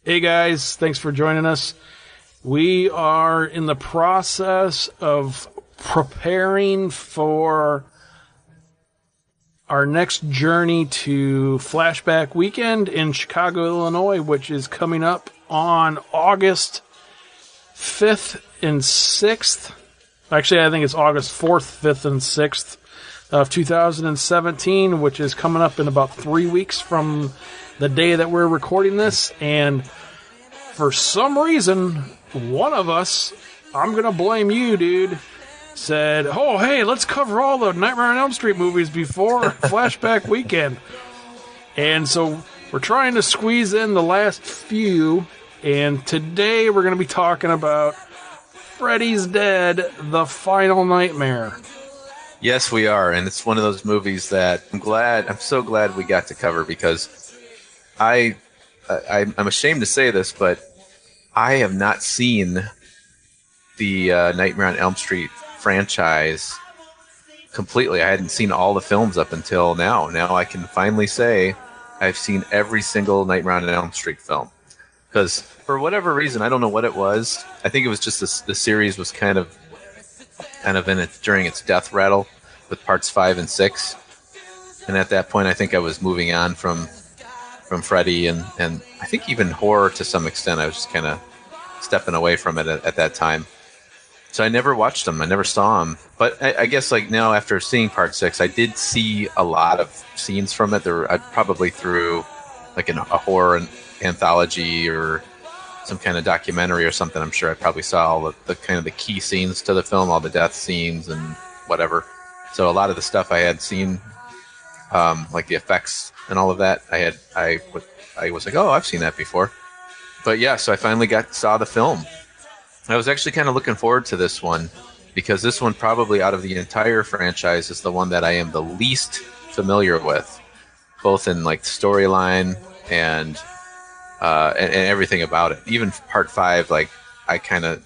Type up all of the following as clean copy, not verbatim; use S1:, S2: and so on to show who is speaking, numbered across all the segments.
S1: Hey guys, thanks for joining us. We are in the process of preparing for our next journey to Flashback Weekend in Chicago, Illinois, which is coming up on August 5th and 6th. Actually, I think it's August 4th, 5th, and 6th of 2017, which is coming up in about 3 weeks from the day that we're recording this. And for some reason, one of us, I'm going to blame you, dude, said, oh, hey, let's cover all the Nightmare on Elm Street movies before Flashback Weekend. And so we're trying to squeeze in the last few. And today we're going to be talking about Freddy's Dead, The Final Nightmare.
S2: Yes, we are. And it's one of those movies that I'm so glad we got to cover, because I'm ashamed to say this, but I have not seen the Nightmare on Elm Street franchise completely. I hadn't seen all the films up until now. Now I can finally say I've seen every single Nightmare on Elm Street film. Because for whatever reason, I don't know what it was. I think it was just the series was kind of in it during its death rattle with parts 5 and 6. And at that point, I think I was moving on from Freddy and I think even horror to some extent. I was just kind of stepping away from it at that time. So I never watched them. I never saw them. But I guess like now after seeing part 6, I did see a lot of scenes from it. I probably through like a horror anthology or some kind of documentary or something. I'm sure I probably saw all the kind of the key scenes to the film, all the death scenes and whatever. So a lot of the stuff I had seen, like the effects and all of that, I was like, oh, I've seen that before. But yeah, so I finally saw the film. I was actually kind of looking forward to this one, because this one probably out of the entire franchise is the one that I am the least familiar with, both in like storyline and everything about it. Even part 5, like I kind of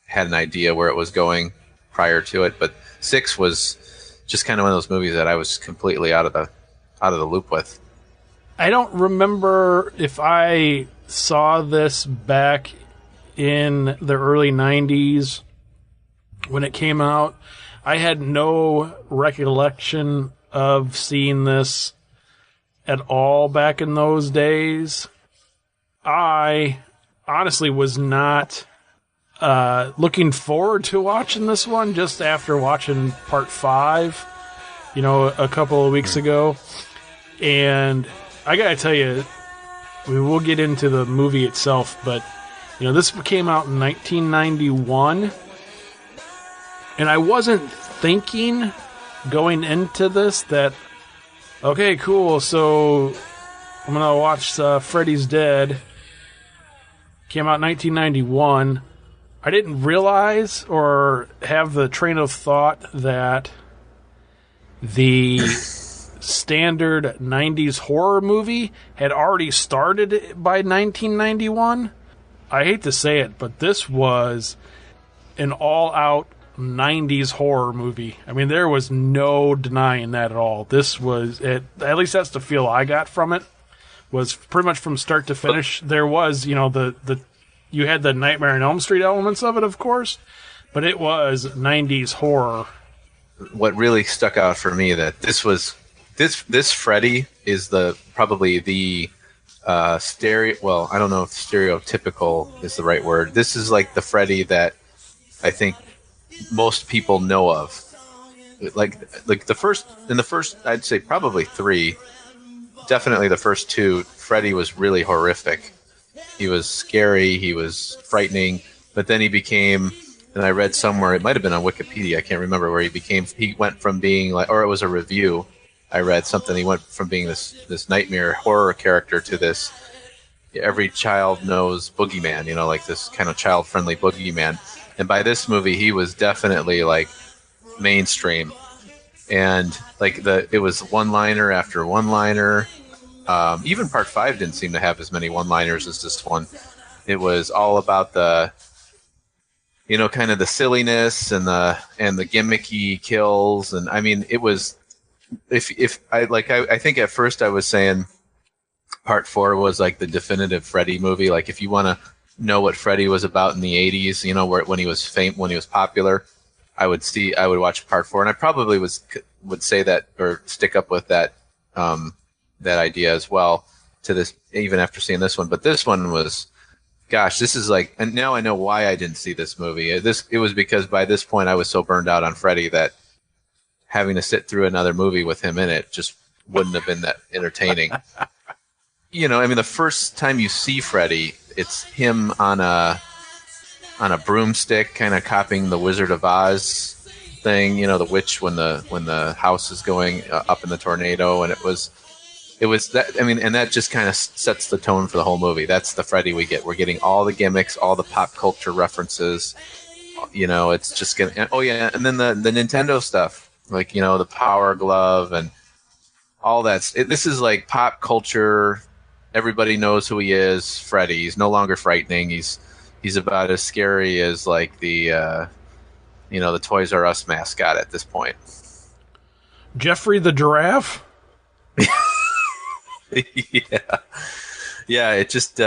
S2: had an idea where it was going prior to it, but 6 was just kind of one of those movies that I was completely out of the loop with.
S1: I don't remember if I saw this back in the early 90s when it came out. I had no recollection of seeing this at all back in those days. I honestly was not looking forward to watching this one just after watching part 5, a couple of weeks ago. And I gotta tell you, we will get into the movie itself, but this came out in 1991, and I wasn't thinking going into this that, okay, cool, so I'm gonna watch Freddy's Dead. Came out in 1991. I didn't realize or have the train of thought that the standard 90s horror movie had already started by 1991. I hate to say it, but this was an all-out 90s horror movie. I mean, there was no denying that at all. This was, at least that's the feel I got from it, was pretty much from start to finish. There was, you had the Nightmare on Elm Street elements of it, of course, but it was 90s horror.
S2: What really stuck out for me that this Freddy is probably the well, I don't know if stereotypical is the right word. This is like the Freddy that I think most people know of. Like the first, I'd say probably 3, definitely the first 2, Freddy was really horrific. He was scary, he was frightening, but then he became, and I read somewhere, it might have been on Wikipedia, I can't remember, where he went from being like, or it was a review, I read something, he went from being this nightmare horror character to this every child knows boogeyman, like this kind of child-friendly boogeyman. And by this movie, he was definitely like mainstream. And like it was one-liner after one-liner. Even part 5 didn't seem to have as many one-liners as this one. It was all about the, kind of the silliness and the gimmicky kills. And I mean, it was, I think at first I was saying, Part 4 was like the definitive Freddy movie. Like if you want to know what Freddy was about in the 80s, you know, when he was when he was popular, I would watch Part 4, and I probably would say that or stick up with that that idea as well to this, even after seeing this one. But this one was, gosh, this is like, and now I know why I didn't see this movie. It was because by this point I was so burned out on Freddy that having to sit through another movie with him in it just wouldn't have been that entertaining. You know, I mean, the first time you see Freddy, it's him on a broomstick, kind of copying the Wizard of Oz thing. You know, the witch when the house is going up in the tornado, and it was that. I mean, and that just kind of sets the tone for the whole movie. That's the Freddy we get. We're getting all the gimmicks, all the pop culture references. You know, it's just gonna. Oh yeah, and then the Nintendo stuff, like, you know, the Power Glove and all that. This is like pop culture. Everybody knows who he is. Freddy. He's no longer frightening. He's about as scary as like the the Toys R Us mascot at this point.
S1: Jeffrey the giraffe.
S2: Yeah. It just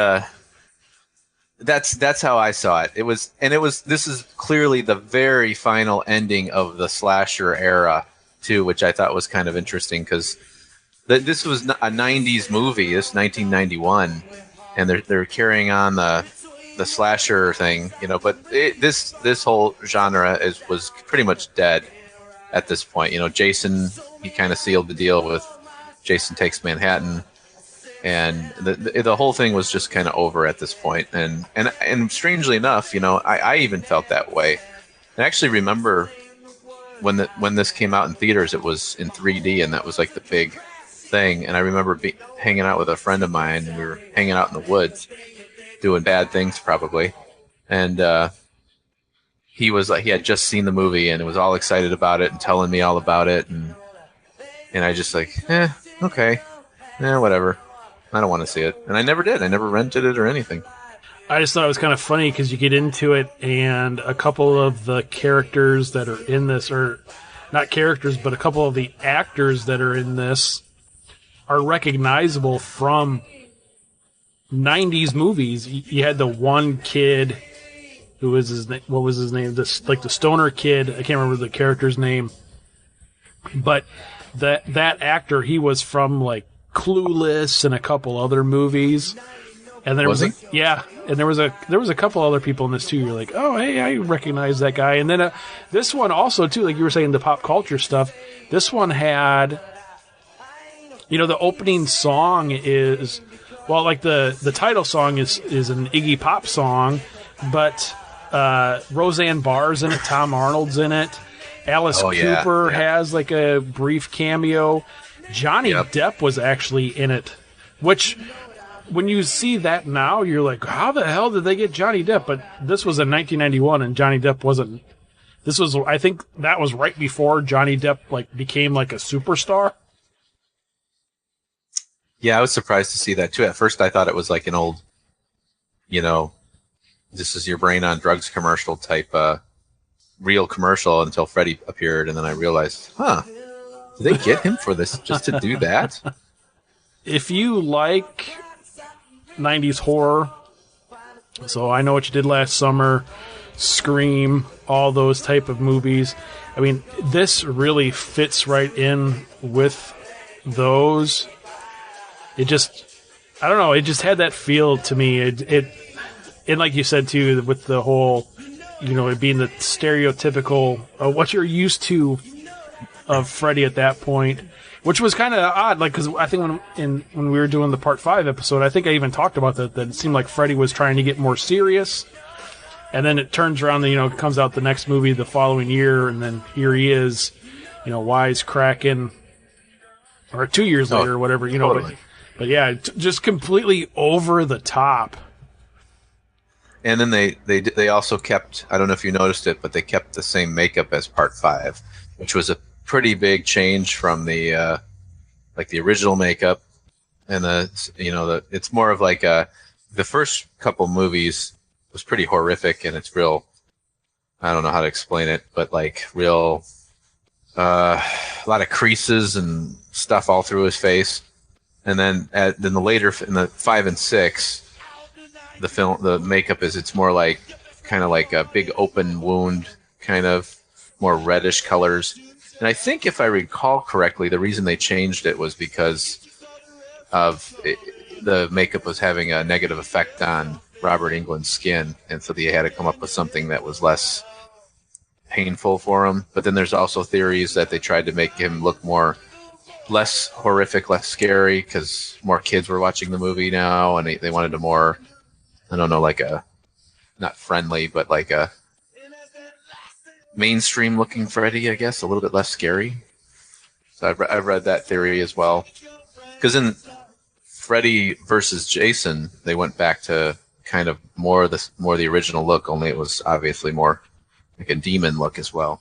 S2: that's how I saw it. This is clearly the very final ending of the slasher era too, which I thought was kind of interesting because this was a 90s movie. This 1991, and they're carrying on the slasher thing, you know. But this whole genre was pretty much dead at this point. You know, Jason, he kind of sealed the deal with Jason Takes Manhattan, and the whole thing was just kind of over at this point. And strangely enough, you know, I even felt that way. I actually remember when this came out in theaters, it was in 3D, and that was like the big thing. And I remember hanging out with a friend of mine, and we were hanging out in the woods doing bad things probably, and he was like, he had just seen the movie and was all excited about it and telling me all about it, and I just like, okay, whatever, I don't want to see it. And I never did. I never rented it or anything.
S1: I just thought it was kind of funny because you get into it, and a couple of the characters that are in this, or not characters, but a couple of the actors that are in this are recognizable from 90s movies. You had the one kid who was what was his name? Like the stoner kid. I can't remember the character's name, but that actor, he was from like Clueless and a couple other movies. And there was and there was a couple other people in this too. You're like, oh, hey, I recognize that guy. And then this one also too, like you were saying, the pop culture stuff. This one had, you know, the opening song is, well, like the title song is an Iggy Pop song, but Roseanne Barr's in it, Tom Arnold's in it, Alice Cooper has like a brief cameo, Johnny Depp was actually in it, which when you see that now, you're like, how the hell did they get Johnny Depp? But this was in 1991, and Johnny Depp wasn't. This was, I think, that was right before Johnny Depp like became like a superstar.
S2: Yeah, I was surprised to see that too. At first, I thought it was like an old, you know, this is your brain on drugs commercial type, real commercial, until Freddy appeared, and then I realized, did they get him for this just to do that?
S1: If you like 90s horror, so I Know What You Did Last Summer, Scream, all those type of movies, I mean, this really fits right in with those. It just, I don't know, it just had that feel to me. It and like you said too, with the whole, you know, it being the stereotypical what you're used to of Freddy at that point, which was kind of odd. Like, because I think when we were doing the Part 5 episode, I think I even talked about that it seemed like Freddy was trying to get more serious, and then it turns around and, you know, it comes out the next movie the following year, and then here he is, you know, wisecracking, or 2 years later or whatever, you know.
S2: Totally.
S1: But yeah, just completely over the top.
S2: And then they also kept, I don't know if you noticed it, but they kept the same makeup as Part 5, which was a pretty big change from the like the original makeup. And it's more of like the first couple movies was pretty horrific, and it's real, I don't know how to explain it, but like real a lot of creases and stuff all through his face. And then in the 5 and 6, the makeup it's more like kind of like a big open wound, kind of more reddish colors. And I think if I recall correctly, the reason they changed it was because of the makeup was having a negative effect on Robert Englund's skin, and so they had to come up with something that was less painful for him. But then there's also theories that they tried to make him look less horrific, less scary, because more kids were watching the movie now, and they wanted a more, I don't know, like a, not friendly, but like a mainstream looking Freddy, I guess, a little bit less scary. So I've read that theory as well. Because in Freddy versus Jason, they went back to kind of more the original look, only it was obviously more like a demon look as well.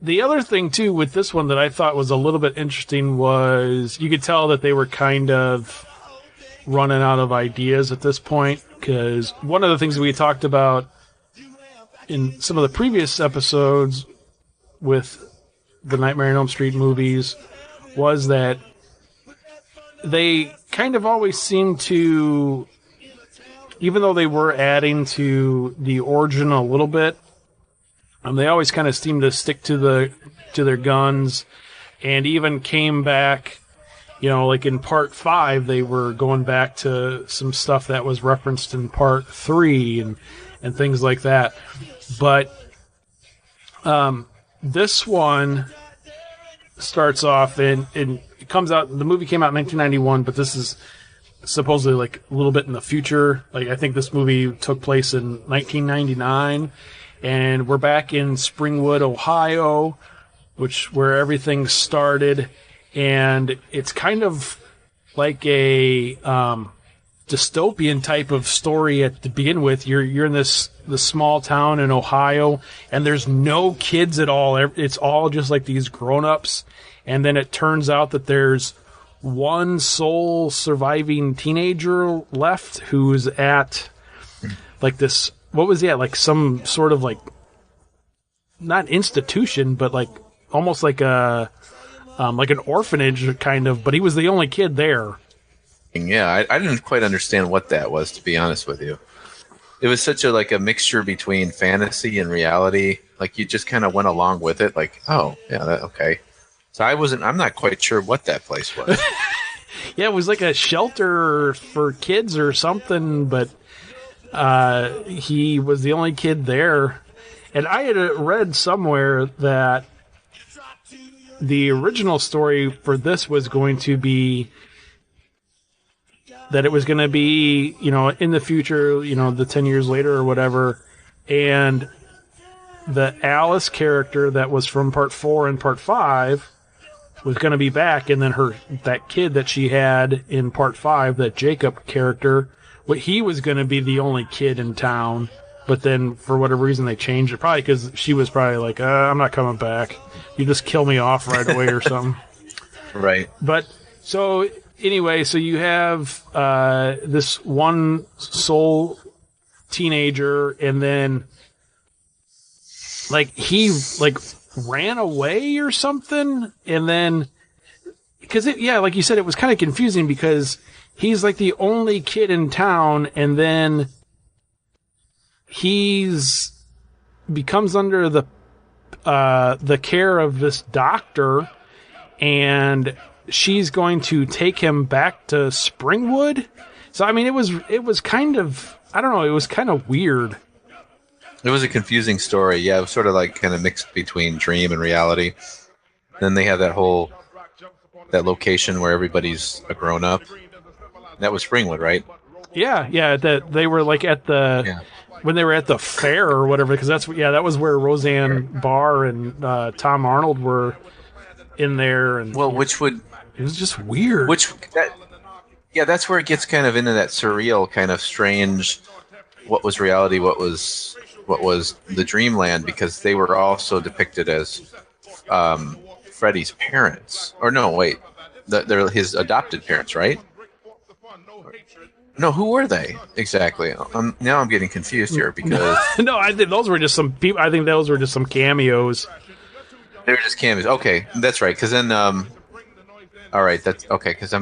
S1: The other thing, too, with this one that I thought was a little bit interesting was you could tell that they were kind of running out of ideas at this point, because one of the things we talked about in some of the previous episodes with the Nightmare on Elm Street movies was that they kind of always seemed to, even though they were adding to the origin a little bit, they always kind of seemed to stick to their guns, and even came back, like in part 5, they were going back to some stuff that was referenced in part 3 and things like that. But this one starts off and it comes out. The movie came out in 1991, but this is supposedly like a little bit in the future. Like I think this movie took place in 1999. And we're back in Springwood, Ohio, where everything started, and it's kind of like a dystopian type of story to begin with. You're in this small town in Ohio, and there's no kids at all. It's all just like these grown-ups, and then it turns out that there's one sole surviving teenager left who's at like this. What was he at? Like some sort of like, not institution, but like almost like like an orphanage kind of. But he was the only kid there.
S2: Yeah, I didn't quite understand what that was, to be honest with you. It was such a mixture between fantasy and reality. Like you just kind of went along with it. Like, oh yeah, okay. So I'm not quite sure what that place was.
S1: Yeah, it was like a shelter for kids or something, but. He was the only kid there. And I had read somewhere that the original story for this was going to be that it was going to be, in the future, the 10 years later or whatever. And the Alice character that was from part 4 and part 5 was going to be back. And then that kid that she had in part 5, that Jacob character, he was going to be the only kid in town, but then for whatever reason they changed it. Probably because she was probably like, I'm not coming back. You just kill me off right away or something.
S2: Right.
S1: But so anyway, so you have this one sole teenager, and then like he like ran away or something, and then because like you said, it was kind of confusing because he's like the only kid in town, and then becomes under the care of this doctor, and she's going to take him back to Springwood. So I mean, it was kind of, I don't know, it was kind of weird.
S2: It was a confusing story. Yeah, it was sort of like kind of mixed between dream and reality. Then they have that location where everybody's a grown up. That was Springwood, right?
S1: Yeah. That they were like at when they were at the fair or whatever, because that was where Roseanne Barr and Tom Arnold were in there. And it was just weird.
S2: That's where it gets kind of into that surreal kind of strange. What was reality? What was the dreamland? Because they were also depicted as Freddy's parents, or no, wait, they're his adopted parents, right? No, who were they exactly? Now I'm getting confused here because
S1: no, I think those were just some people. I think those were just some cameos.
S2: They were just cameos. Okay, that's right. Because then, all right, that's okay. Because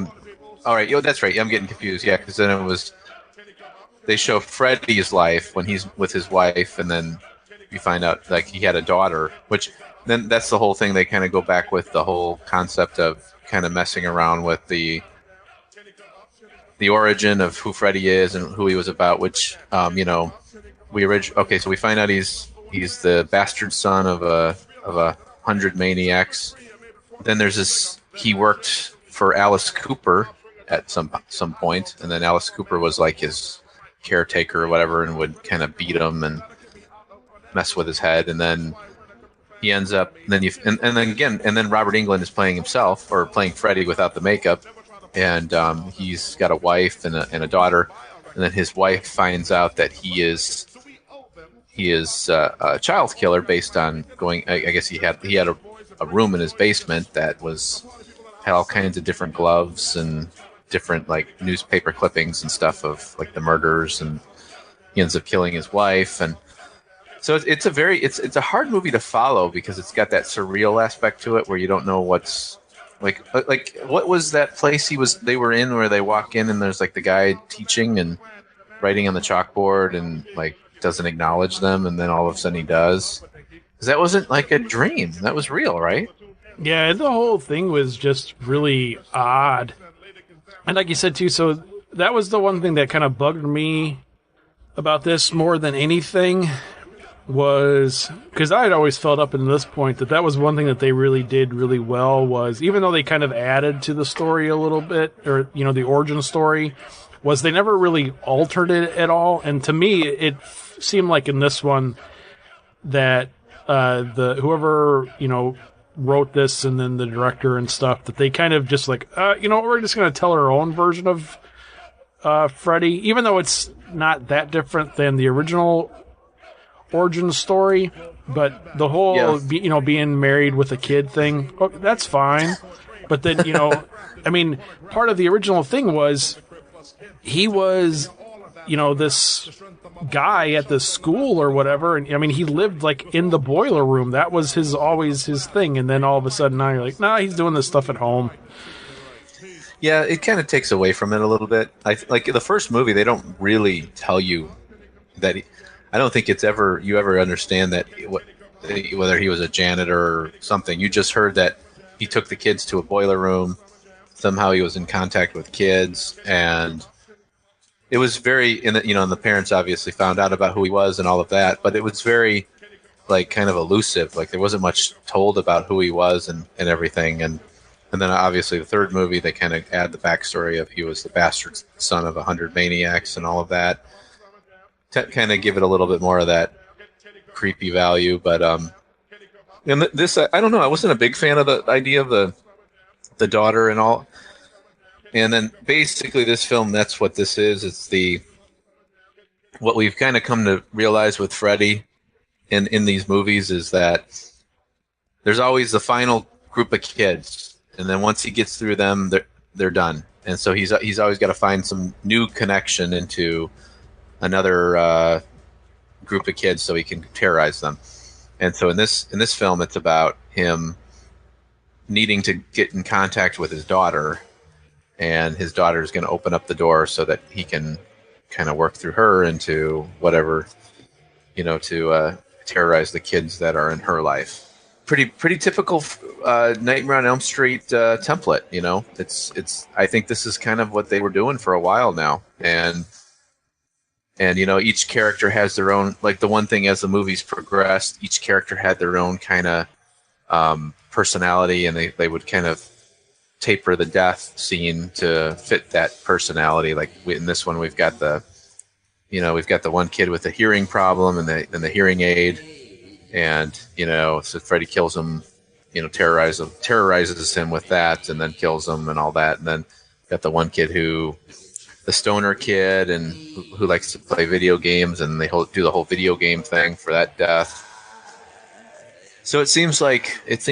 S2: All right, yo, that's right. I'm getting confused. Yeah, because then it was they show Freddy's life when he's with his wife, and then you find out like he had a daughter, which then that's the whole thing. They kind of go back with the whole concept of kind of messing around with the origin of who Freddy is and who he was about. Which so we find out he's the bastard son of a hundred maniacs. Then there's this. He worked for Alice Cooper at some point, and then Alice Cooper was like his caretaker or whatever, and would kind of beat him and mess with his head, and then he ends up. And then Robert Englund is playing himself or playing Freddy without the makeup, and he's got a wife and a daughter, and then his wife finds out that he is a child killer based on going. I guess he had a room in his basement that had all kinds of different gloves and different like newspaper clippings and stuff of like the murders, and he ends up killing his wife. And so it's a hard movie to follow because it's got that surreal aspect to it where you don't know what's like what was that place they were in where they walk in and there's like the guy teaching and writing on the chalkboard and like doesn't acknowledge them, and then all of a sudden he does. Because that wasn't like a dream, that was real, right?
S1: Yeah, the whole thing was just really odd. And like you said, too, so that was the one thing that kind of bugged me about this more than anything was, because I had always felt up until this point that was one thing that they really did really well was, even though they kind of added to the story a little bit, or, the origin story, was they never really altered it at all. And to me, it seemed like in this one that whoever, wrote this and then the director and stuff, that they kind of just like, we're just going to tell our own version of Freddy, even though it's not that different than the original origin story. But the whole, being married with a kid thing, that's fine. But then, part of the original thing was he was, this guy at the school or whatever, and he lived like in the boiler room. That was always his thing. And then all of a sudden now you're like, nah, he's doing this stuff at home.
S2: Yeah, it kind of takes away from it a little bit. Like the first movie, they don't really tell you that. I don't think you ever understand that whether he was a janitor or something. You just heard that he took the kids to a boiler room. Somehow he was in contact with kids, and it was very, and the parents obviously found out about who he was and all of that, but it was very, like, kind of elusive. Like, there wasn't much told about who he was and everything. And then obviously the third movie, they kind of add the backstory of he was the bastard son of 100 maniacs and all of that to kind of give it a little bit more of that creepy value. But and this, I don't know, I wasn't a big fan of the idea of the daughter and all. And then basically this film, that's what this is. It's what we've kind of come to realize with Freddy in these movies is that there's always the final group of kids, and then once he gets through them, they're done. And so he's always got to find some new connection into another group of kids so he can terrorize them. And so in this film, it's about him needing to get in contact with his daughter. And his daughter is going to open up the door so that he can kind of work through her into whatever, to terrorize the kids that are in her life. Pretty typical Nightmare on Elm Street template. It's. I think this is kind of what they were doing for a while now, and each character has their own. Like the one thing as the movies progressed, each character had their own kind of personality, and they would kind of taper the death scene to fit that personality. Like in this one, we've got the one kid with a hearing problem and the hearing aid, and so Freddy kills him, terrorizes him with that, and then kills him and all that. And then got the one kid the stoner kid, and who likes to play video games, and they do the whole video game thing for that death. So it seems like it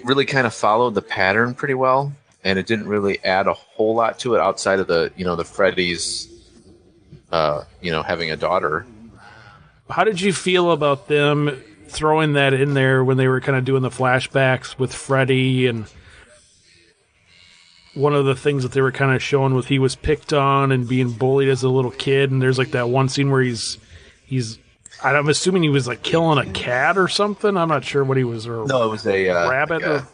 S2: really kind of followed the pattern pretty well, and it didn't really add a whole lot to it outside of the Freddy's, having a daughter.
S1: How did you feel about them throwing that in there when they were kind of doing the flashbacks with Freddy? And one of the things that they were kind of showing was he was picked on and being bullied as a little kid. And there's like that one scene where he's I'm assuming he was like killing a cat or something. I'm not sure what he was. Or
S2: No, it was a
S1: rabbit.
S2: like a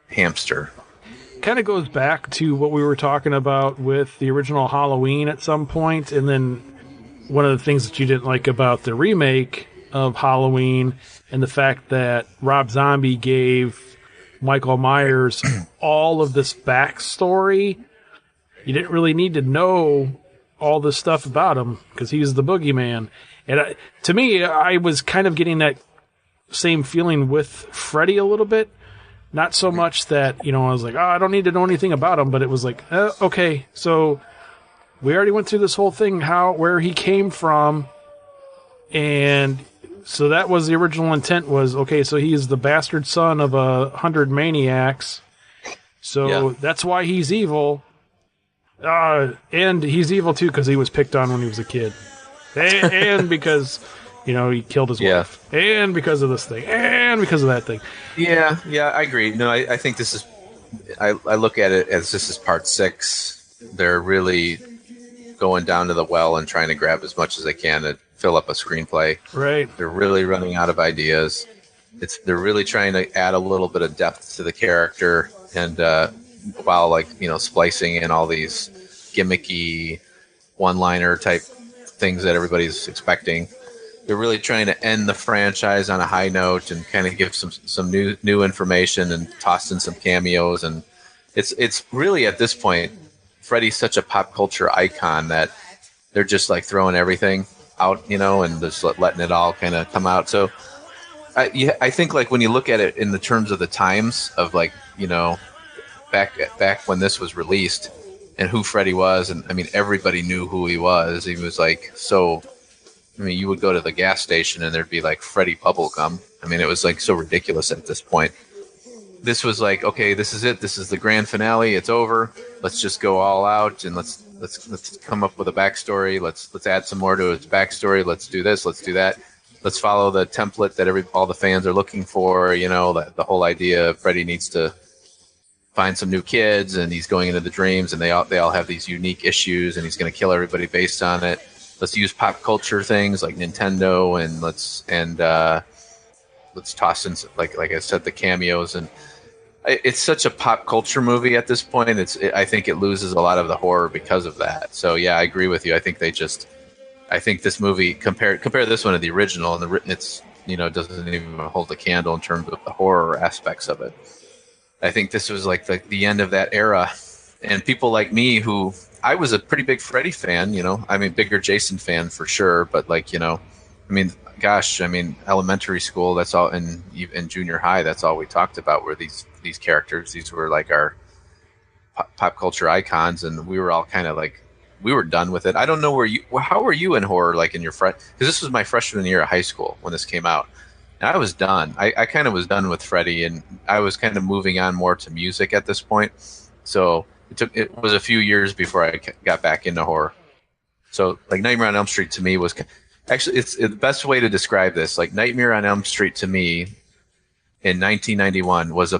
S2: hamster.
S1: Kind of goes back to what we were talking about with the original Halloween at some point, and then one of the things that you didn't like about the remake of Halloween and the fact that Rob Zombie gave Michael Myers all of this backstory. You didn't really need to know all this stuff about him because he's the boogeyman. And to me, I was kind of getting that same feeling with Freddy a little bit. Not so much that, I was like, oh, I don't need to know anything about him, but it was like, okay, so we already went through this whole thing, where he came from, and so that was the original intent was, okay, so he is the bastard son of 100 maniacs, so that's why he's evil, and he's evil too because he was picked on when he was a kid, and because... he killed his wife. And because of this thing. And because of that thing.
S2: Yeah, I agree. No, I think this is... I look at it as this is part 6. They're really going down to the well and trying to grab as much as they can to fill up a screenplay.
S1: Right.
S2: They're really running out of ideas. They're really trying to add a little bit of depth to the character, and while splicing in all these gimmicky one-liner type things that everybody's expecting. They're really trying to end the franchise on a high note and kind of give some new information and toss in some cameos. And it's really at this point, Freddy's such a pop culture icon that they're just like throwing everything out, and just letting it all kind of come out. So I think like when you look at it in the terms of the times of back when this was released and who Freddy was, and I mean everybody knew who he was. He was like so. I mean, you would go to the gas station and there'd be like Freddy bubblegum. I mean, it was like so ridiculous at this point. This was like, okay, this is it. This is the grand finale. It's over. Let's just go all out and let's come up with a backstory. Let's add some more to its backstory. Let's do this. Let's do that. Let's follow the template that all the fans are looking for. The whole idea of Freddy needs to find some new kids and he's going into the dreams and they all have these unique issues and he's going to kill everybody based on it. Let's use pop culture things like Nintendo and let's toss in like I said the cameos, and it's such a pop culture movie at this point. I think it loses a lot of the horror because of that. So yeah, I agree with you. I think this movie compare this one to the original, and it's doesn't even hold a candle in terms of the horror aspects of it. I think this was like the end of that era, and people like me who. I was a pretty big Freddy fan, bigger Jason fan for sure. But elementary school, that's all, and in junior high, that's all we talked about were these characters. These were like our pop culture icons, and we were all kind of like, we were done with it. I don't know how were you in horror, like in your because this was my freshman year of high school when this came out. And I was done. I kind of was done with Freddy, and I was kind of moving on more to music at this point. So. It was a few years before I got back into horror. So, like Nightmare on Elm Street to me was actually it's the best way to describe this. Like Nightmare on Elm Street to me in 1991 was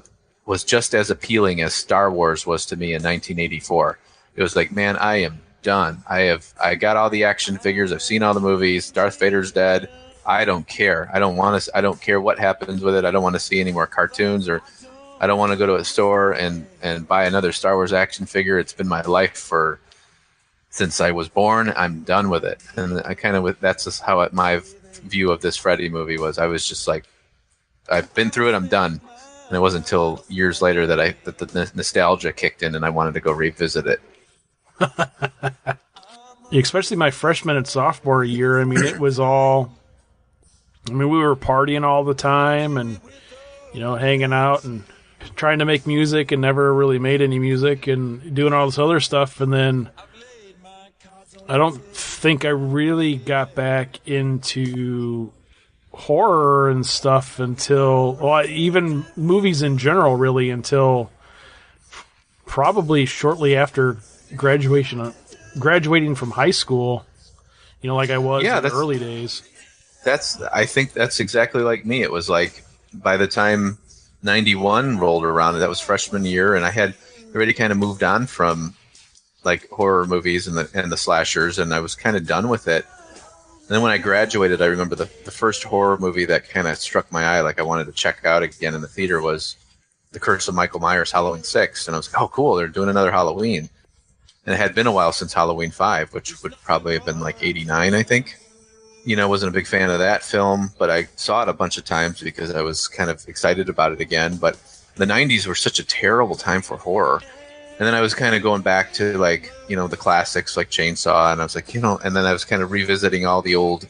S2: just as appealing as Star Wars was to me in 1984. It was like, man, I am done. I got all the action figures. I've seen all the movies. Darth Vader's dead. I don't care. I don't care what happens with it. I don't want to see any more cartoons or. I don't want to go to a store and buy another Star Wars action figure. It's been my life since I was born. I'm done with it. And that's just how my view of this Freddy movie was. I was just like, I've been through it. I'm done. And it wasn't until years later that the nostalgia kicked in and I wanted to go revisit it.
S1: Especially my freshman and sophomore year. I mean, it was all, we were partying all the time and, hanging out and trying to make music and never really made any music and doing all this other stuff. And then I don't think I really got back into horror and stuff until, even movies in general, really, until probably shortly after graduating from high school, like I was in the early days.
S2: I think that's exactly like me. It was like by the time 91 rolled around, that was freshman year, and I had already kind of moved on from like horror movies and the slashers, and I was kind of done with it. And then when I graduated, I remember the first horror movie that kind of struck my eye, like I wanted to check out again in the theater, was The Curse of Michael Myers, Halloween 6. And I was like, oh, cool, they're doing another Halloween. And it had been a while since Halloween 5, which would probably have been like 89, I think. You know, I wasn't a big fan of that film, but I saw it a bunch of times because I was kind of excited about it again. But the 90s were such a terrible time for horror. And then I was kind of going back to, like, you know, the classics like Chainsaw, and I was like, you know, and then I was kind of revisiting all the old,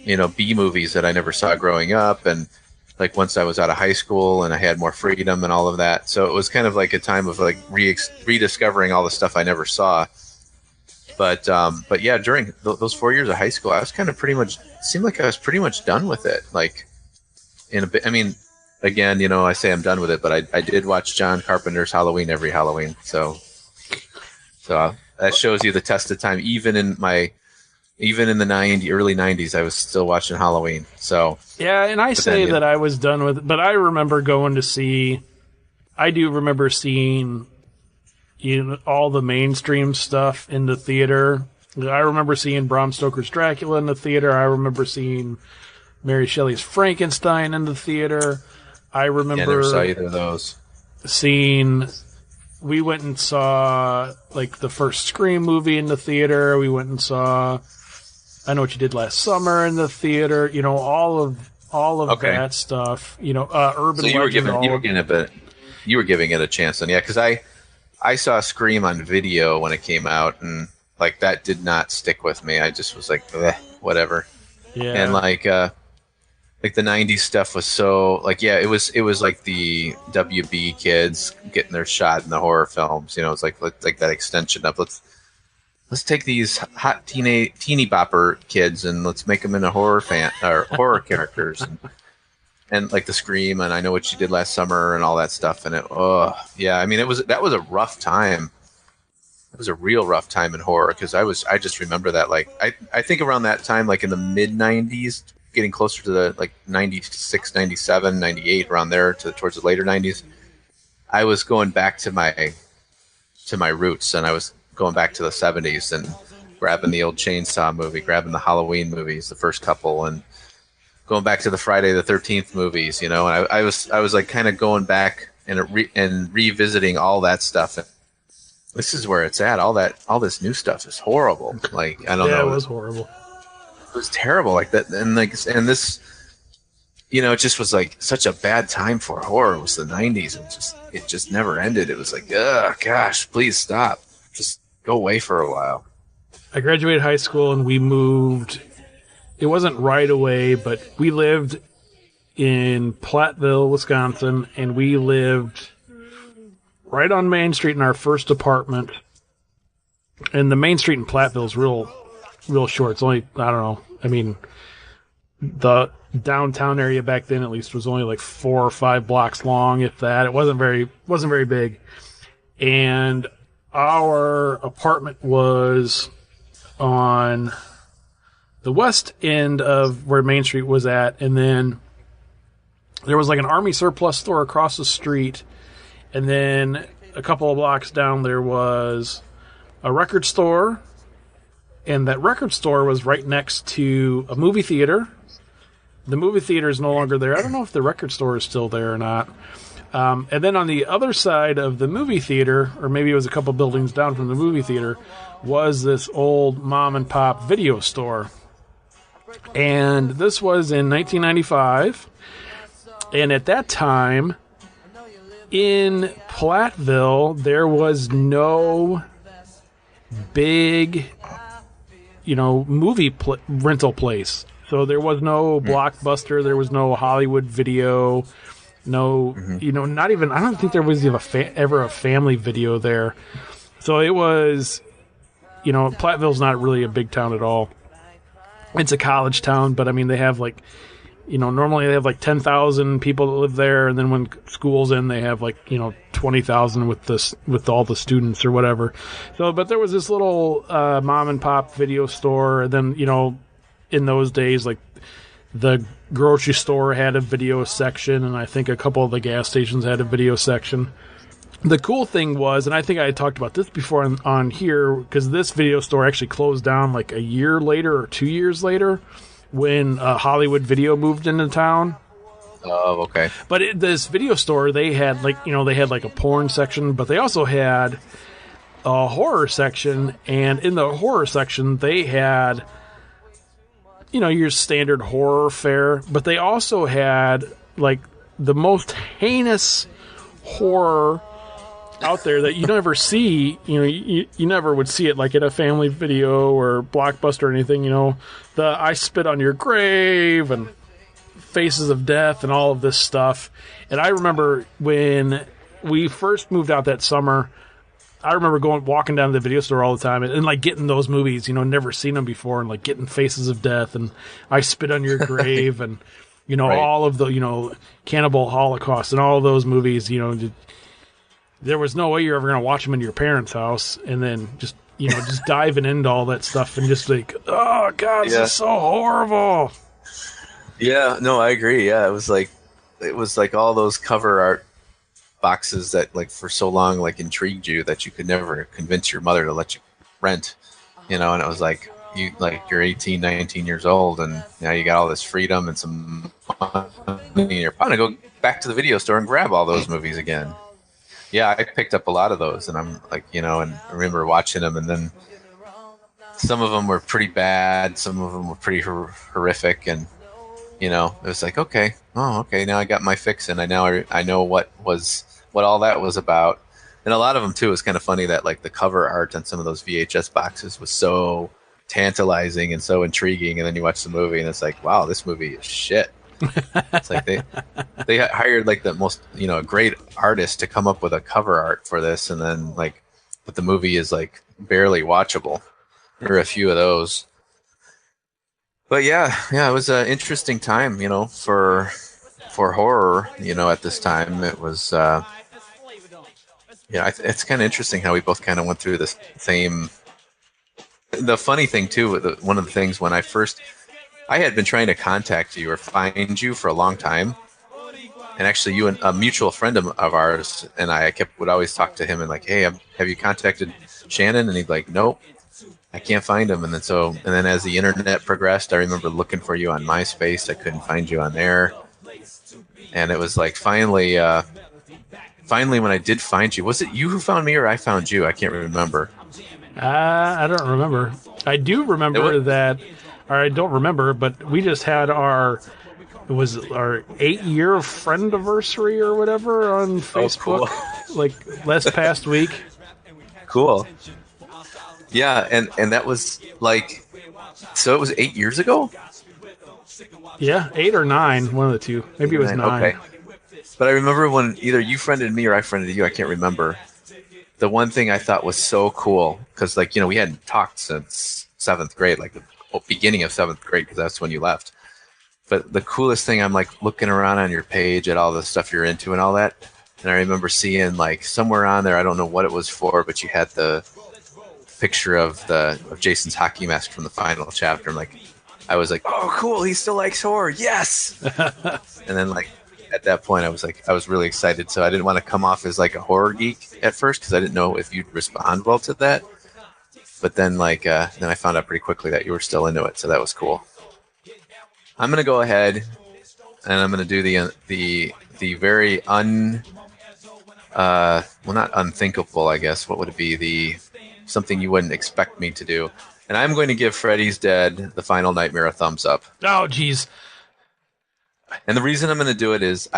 S2: you know, B movies that I never saw growing up, and like once I was out of high school and I had more freedom and all of that. So it was kind of like a time of like rediscovering all the stuff I never saw. But yeah, during those 4 years of high school, I was kind of seemed like I was pretty much done with it. Like, in a bit, I mean, again, you know, I say I'm done with it, but I did watch John Carpenter's Halloween every Halloween. So that shows you the test of time. Even in the early 90s, I was still watching Halloween. So
S1: yeah, and I say that I was done with it, but I remember I do remember seeing, you know, all the mainstream stuff in the theater. I remember seeing Bram Stoker's Dracula in the theater. I remember seeing Mary Shelley's Frankenstein in the theater. I remember
S2: I never saw either of those.
S1: We went and saw like the first Scream movie in the theater. We went and saw I Know What You Did Last Summer in the theater. You know, all of that stuff. You know, Urban
S2: So you were
S1: Legend.
S2: you were giving it a chance then, yeah? Because I saw Scream on video when it came out, and like that did not stick with me. I just was like, whatever.
S1: Yeah.
S2: And like the 90s stuff was so like, yeah, it was like the WB kids getting their shot in the horror films. You know, it's like that extension of let's take these hot teeny bopper kids and let's make them into horror characters and like the Scream and I Know What You Did Last Summer and all that stuff. And yeah, I mean, that was a rough time. It was a real rough time in horror because I just remember that, like, I think around that time, like in the mid 90s, getting closer to the like 96, 97, 98, around there towards the later 90s, I was going back to my roots, and I was going back to the 70s and grabbing the old Chainsaw movie, grabbing the Halloween movies, the first couple, and going back to the Friday the 13th movies, you know. And I was like kind of going back and revisiting all that stuff. This is where it's at. All this new stuff is horrible. Like, I don't know.
S1: Yeah, it was horrible.
S2: It was terrible, like that, and this, you know, it just was like such a bad time for horror. It was the 90s, and it just never ended. It was like, ugh, gosh, please stop, just go away for a while.
S1: I graduated high school and we moved. It wasn't right away, but we lived in Platteville, Wisconsin, and we lived right on Main Street in our first apartment. And the Main Street in Platteville is real short. It's only, I don't know, I mean, the downtown area back then at least was only like 4 or 5 blocks long, if that. It wasn't very big. And our apartment was on the west end of where Main Street was at, and then there was like an Army surplus store across the street, and then a couple of blocks down there was a record store, and that record store was right next to a movie theater. The movie theater is no longer there. I don't know if the record store is still there or not. And then on the other side of the movie theater, or maybe it was a couple buildings down from the movie theater, was this old mom and pop video store. And this was in 1995. And at that time, in Platteville, there was no big, movie rental place. So there was no Blockbuster, there was no Hollywood Video, not even, I don't think there was even ever a Family Video there. So it was, Platteville's not really a big town at all. It's a college town, but I mean, they have normally they have like 10,000 people that live there, and then when school's in, they have 20,000 with all the students or whatever. So, but there was this little mom and pop video store, and then in those days, like the grocery store had a video section, and I think a couple of the gas stations had a video section. the cool thing was, and I think I had talked about this before on here, because this video store actually closed down like a year later or 2 years later when Hollywood Video moved into town.
S2: Oh, okay.
S1: But this video store, they had like a porn section, but they also had a horror section, and in the horror section they had your standard horror fare, but they also had like the most heinous horror out there that you never see. You never would see it like in a Family Video or Blockbuster or anything. The I Spit on Your Grave and Faces of Death and all of this stuff. And I remember when we first moved out that summer, I remember walking down to the video store all the time and like getting those movies, never seen them before, and like getting Faces of Death and I Spit on Your Grave and right. All of the Cannibal Holocaust and all of those movies. There was no way you're ever going to watch them in your parents' house, and then just diving into all that stuff and just like, oh god, this is so horrible.
S2: Yeah, no, I agree. Yeah, it was like all those cover art boxes that like for so long like intrigued you that you could never convince your mother to let you rent, and it was like you're 18, 19 years old, and now you got all this freedom and some money, and you're probably gonna go back to the video store and grab all those movies again. Yeah, I picked up a lot of those, and I'm like, and I remember watching them, and then some of them were pretty bad, some of them were pretty horrific, and it was like, okay, now I got my fix, and I know what all that was about. And a lot of them too, is kind of funny that like the cover art on some of those VHS boxes was so tantalizing and so intriguing, and then you watch the movie and it's like, wow, this movie is shit. It's like they hired like the most great artist to come up with a cover art for this, and then but the movie is like barely watchable. There are a few of those. But yeah, it was an interesting time, for horror, at this time. It was, it's kind of interesting how we both kind of went through the same. The funny thing too, one of the things when I had been trying to contact you or find you for a long time, and actually you and a mutual friend of ours and I would always talk to him and like, hey, have you contacted Shannon? And he'd be like, nope. I can't find him. And then as the internet progressed, I remember looking for you on MySpace. I couldn't find you on there. And it was like finally when I did find you, was it you who found me or I found you? I can't remember.
S1: I don't remember. I do remember that, or I don't remember, but we just had our 8-year friend anniversary or whatever on Facebook, like last past week.
S2: Cool. Yeah, and that was like, so it was 8 years ago?
S1: Yeah, 8 or 9, one of the two. Maybe it was 9.
S2: Okay. But I remember when either you friended me or I friended you, I can't remember. The one thing I thought was so cool, because we hadn't talked since 7th grade, like the beginning of 7th grade, because that's when you left. But the coolest thing, I'm like looking around on your page at all the stuff you're into and all that, and I remember seeing like somewhere on there, I don't know what it was for, but you had the picture of Jason's hockey mask from the final chapter. And I was like, oh cool, he still likes horror, yes. And then at that point I was really excited, so I didn't want to come off as like a horror geek at first because I didn't know if you'd respond well to that. But then then I found out pretty quickly that you were still into it, so that was cool. I'm gonna go ahead and I'm gonna do the very not unthinkable, I guess. What would it be? Something you wouldn't expect me to do. And I'm going to give Freddy's Dead: The Final Nightmare a thumbs up.
S1: Oh, geez.
S2: And the reason I'm going to do it is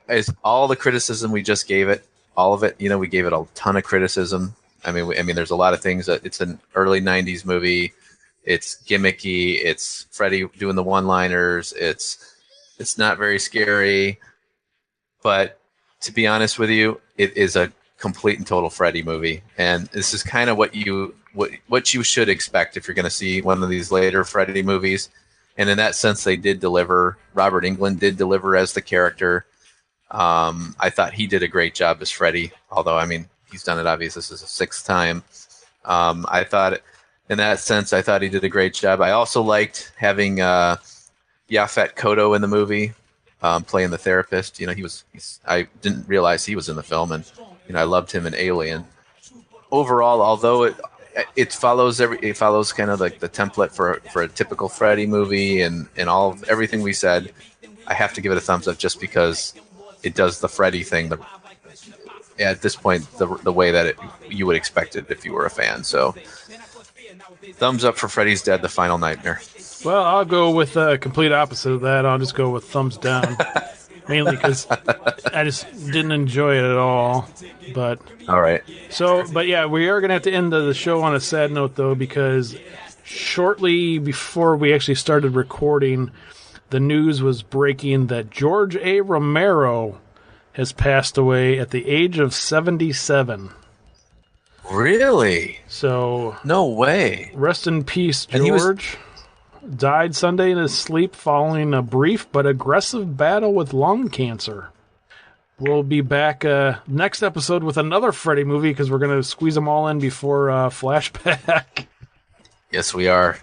S2: as all the criticism we just gave it, all of it, we gave it a ton of criticism. I mean, there's a lot of things. It's an early 90s movie. It's gimmicky. It's Freddy doing the one-liners. It's not very scary. But to be honest with you, it is a complete and total Freddy movie, and this is kind of what you should expect if you're going to see one of these later Freddy movies. And in that sense, they did deliver. Robert Englund did deliver as the character. I thought he did a great job as Freddy, although he's done it obviously this is the 6th time. I thought in that sense, I thought he did a great job. I also liked having Yaphet Kotto in the movie. playing the therapist. I didn't realize he was in the film, and I loved him in Alien. Overall, although it follows kind of like the template for a typical Freddy movie, and everything we said, I have to give it a thumbs up just because it does the Freddy thing. At this point, the way that you would expect it if you were a fan. So, thumbs up for Freddy's Dead: The Final Nightmare.
S1: Well, I'll go with the complete opposite of that. I'll just go with thumbs down. Mainly because I just didn't enjoy it at all. But
S2: all right.
S1: But yeah, we are going to have to end the show on a sad note, though, because shortly before we actually started recording, the news was breaking that George A. Romero has passed away at the age of 77.
S2: Really?
S1: So
S2: no way.
S1: Rest in peace, George. Died Sunday in his sleep following a brief but aggressive battle with lung cancer. We'll be back next episode with another Freddy movie because we're going to squeeze them all in before Flashback.
S2: Yes, we are.